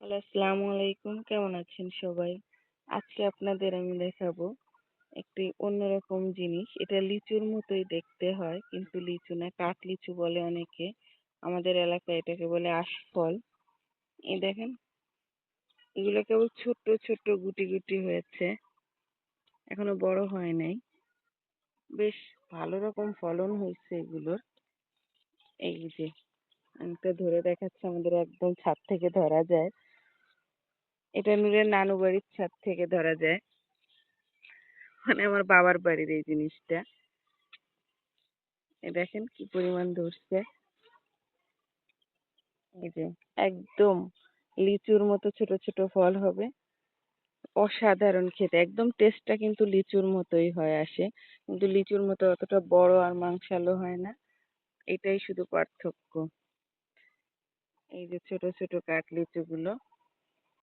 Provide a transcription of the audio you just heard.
Hello, আসসালামু আলাইকুম। কেমন আছেন সবাই? আজকে আপনাদের আমি দেখাবো একটি অন্যরকম জিনিস। এটা লিচুর মতোই দেখতে হয়, কিন্তু লিচু না, কাঠ লিচু বলে অনেকে। আমাদের এলাকায় এটাকে বলে আশফল। এই দেখেন, এগুলো কেবল ছোট্ট ছোট্ট গুটি গুটি হয়েছে, এখনো বড় হয় নাই। বেশ ভালো রকম ফলন হয়েছে এগুলোর। এই যে আমি তো ধরে দেখাচ্ছি, আমাদের একদম ছাদ থেকে ধরা যায়। এটা নূরের নানু বাড়ির ছাদ থেকে ধরা যায়, মানে আমার বাবার বাড়ির এই জিনিসটা। এই দেখেন কি পরিমাণ ধরছে। এই যে একদম লিচুর মতো ছোট ছোট ফল হবে, অসাধারণ খেতে। একদম টেস্টটা কিন্তু লিচুর মতোই হয় আসে, কিন্তু লিচুর মতো অতটা বড় আর মাংসালো হয় না। এটাই শুধু পার্থক্য। এই যে ছোট ছোট কাঠ লিচুগুলো,